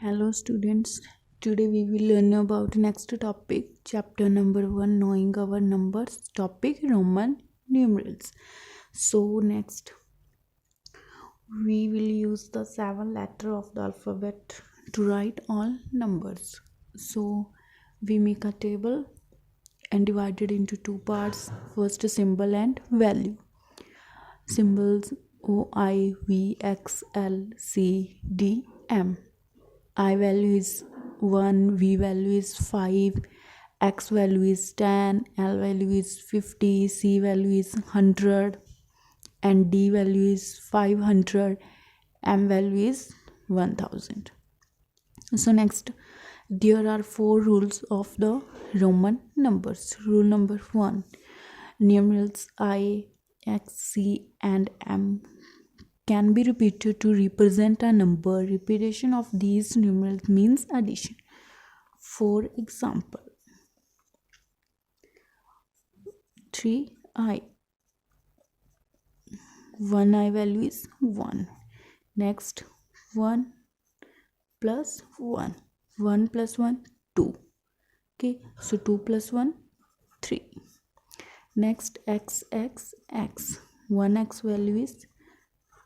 Hello students, today we will learn about next topic, chapter number 1, knowing our numbers, topic Roman numerals. So next we will use the 7 letter of the alphabet to write all numbers. So we make a table and divide it into two parts, first symbol and value. Symbols O, I, V, X, L, C, D, M. I value is 1, V value is 5, X value is 10, L value is 50, C value is 100, and D value is 500, M value is 1000. So next, there are 4 rules of the Roman numbers. Rule number 1, numerals I, X, C and M can be repeated to represent a number. Repetition of these numerals means addition. For example, 3i. 1i value is 1. Next, 1 plus 1. 1 plus 1, 2. Okay, so 2 plus 1, 3. Next, x. 1x value is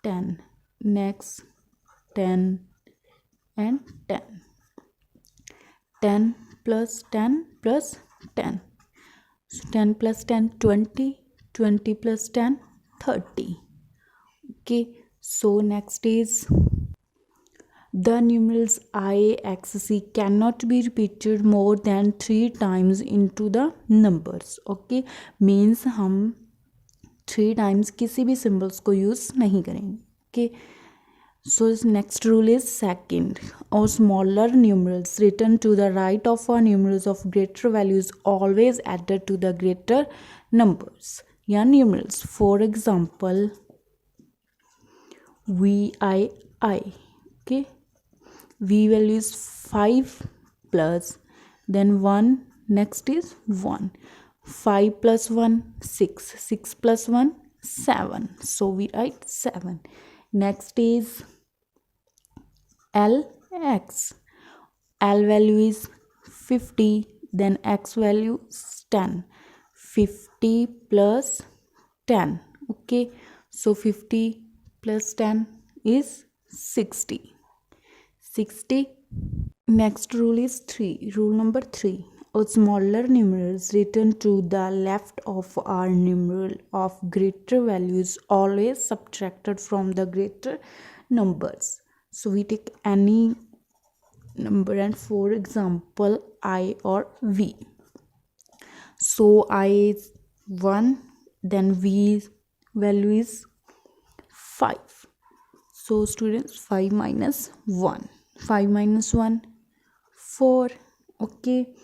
10. Next, 10 and 10. 10 plus 10 plus 10. So 10 plus 10, 20. 20 plus 10, 30. Okay, so next is the numerals I, X, C cannot be repeated more than 3 times into the numbers. Okay, means हम 3 times किसी भी symbols को use नहीं करेंगे. Okay, so next rule is second, or smaller numerals written to the right of a numerals of greater values always added to the greater numbers या numerals. For example, VII. Okay, V value is 5 plus then 1. Next is 1. 5 plus 1, 6. 6 plus 1, 7. So we write 7. Next is LX. L value is 50. Then X value is 10. 50 plus 10. Okay. So 50 plus 10 is 60. 60. Next rule is 3. Rule number 3. Or smaller numerals written to the left of our numeral of greater values always subtracted from the greater numbers. So we take any number and for example I or V. So I is 1, then V value is 5. So students, 5 minus 1. 5 minus 1, 4. Okay.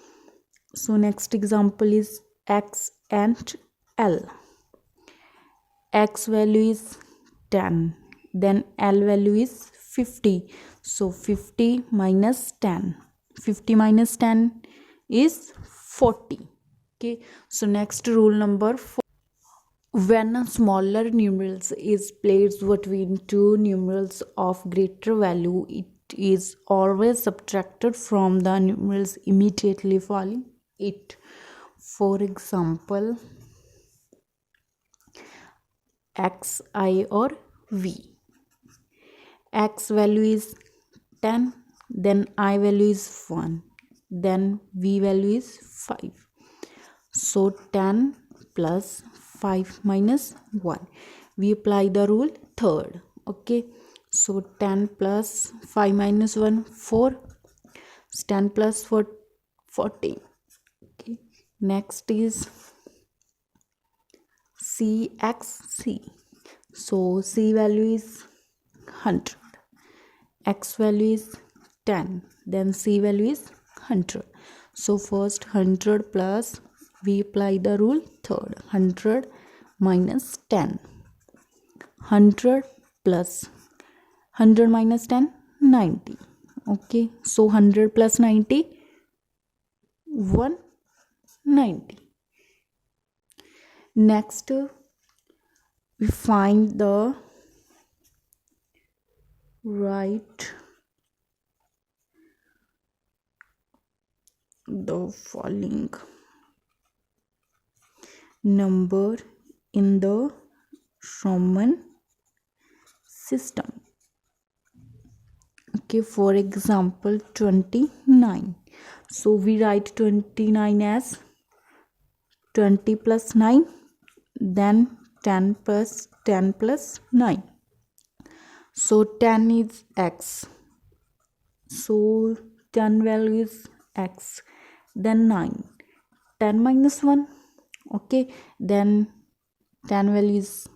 So next example is X and L. X value is 10. Then L value is 50. So 50 minus 10. 50 minus 10 is 40. Okay. So next rule number 4. When a smaller numerals is placed between two numerals of greater value, it is always subtracted from the numerals immediately following it. For example, XI or V. X value is 10, then I value is 1, then V value is 5. So 10 plus 5 minus 1. We apply the rule third. Okay. So 10 plus 5 minus 1, 4. 10 plus 4, 14. Okay. Next is CXC. So C value is 100. X value is 10. Then C value is 100. So first 100 plus, we apply the rule third. 100 minus 10. 100 plus 100 minus 10, 90. Okay. So 100 plus 90, 190. Next, we find the right the following number in the Roman system. Okay, for example 29. So we write 29 as 20 plus 9, then 10 plus 10 plus 9. So 10 is x. So 10 value is x. Then 9. 10 minus 1. Okay, then 10 value is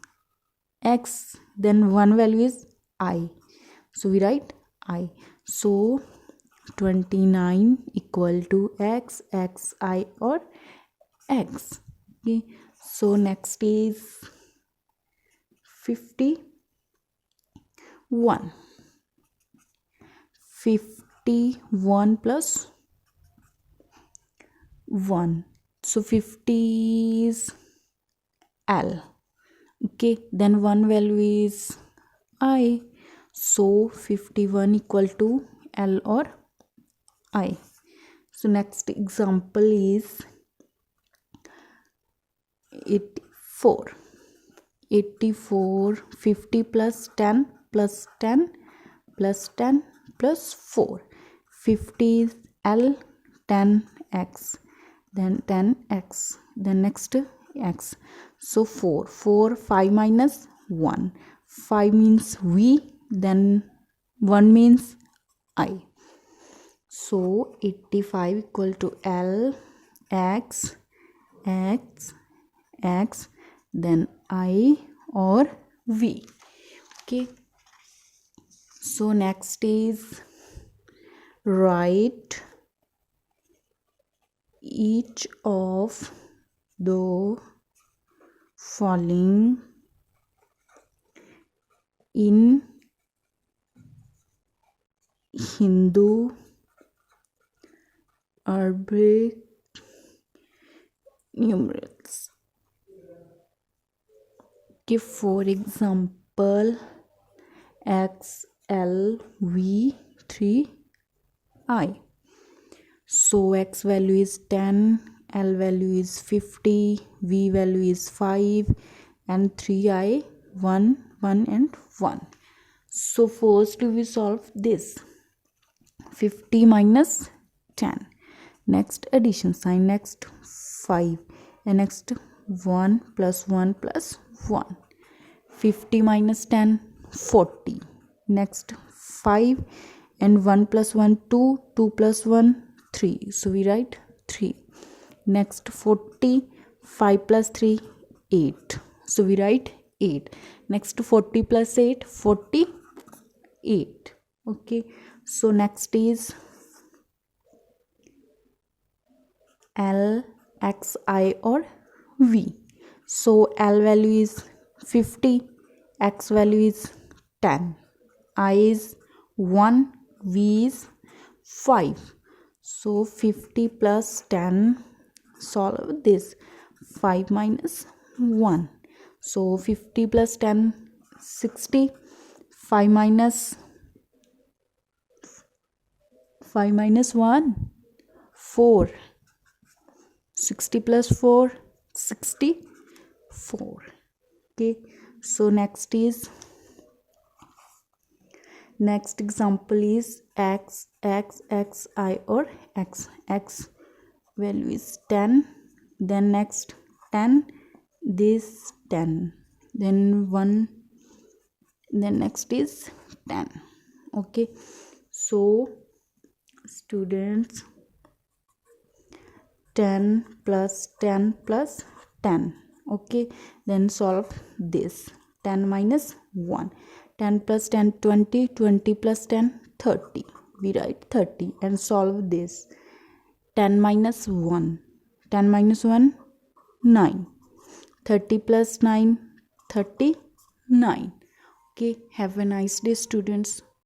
x. Then 1 value is I. So we write I. So 29 equal to x, xi or x. Okay, so next is 51. 51 plus 1. So 50 is L. Okay, then 1 value is I. So 51 equal to L or I. So next example is 84. 84. 50 plus 10 plus 10 plus 10 plus 4. 50 is L, 10x, then 10x, then next x. So 4. 5 minus 1. 5 means V, then 1 means I. So 85 equal to L, x, x, x, then I or V. Okay, so next is write each of the following in Hindu Arabic numerals. Give for example x, L, V, 3, I. So x value is 10, L value is 50, V value is 5, and 3i 1, 1 and 1. So first we solve this. 50 minus 10. Next addition sign, next 5, and next 1 plus 1 plus 1. 50 minus 10, 40. Next 5 and 1 plus 1, 2, 2 plus 1, 3. So we write 3. Next 40, 5 plus 3, 8. So we write 8. Next 40 plus 8, 48. Okay, so next is L, X, I or V. So L value is 50, X value is 10, I is 1, V is 5. So 50 plus 10, solve this. 5 minus 1. So 50 plus 10, 60. 5 minus 1, 4. 60 plus 4, 64. Okay, so next example is x, I or x. X value is 10, then next 10, this 10, then 1, then next is 10. Okay, so students, 10 plus 10 plus 10. Okay, then solve this. 10 minus 1. 10 plus 10, 20. 20 plus 10, 30. We write 30 and solve this. 10 minus 1. 10 minus 1, 9. 30 plus 9, 39. Okay, have a nice day, students.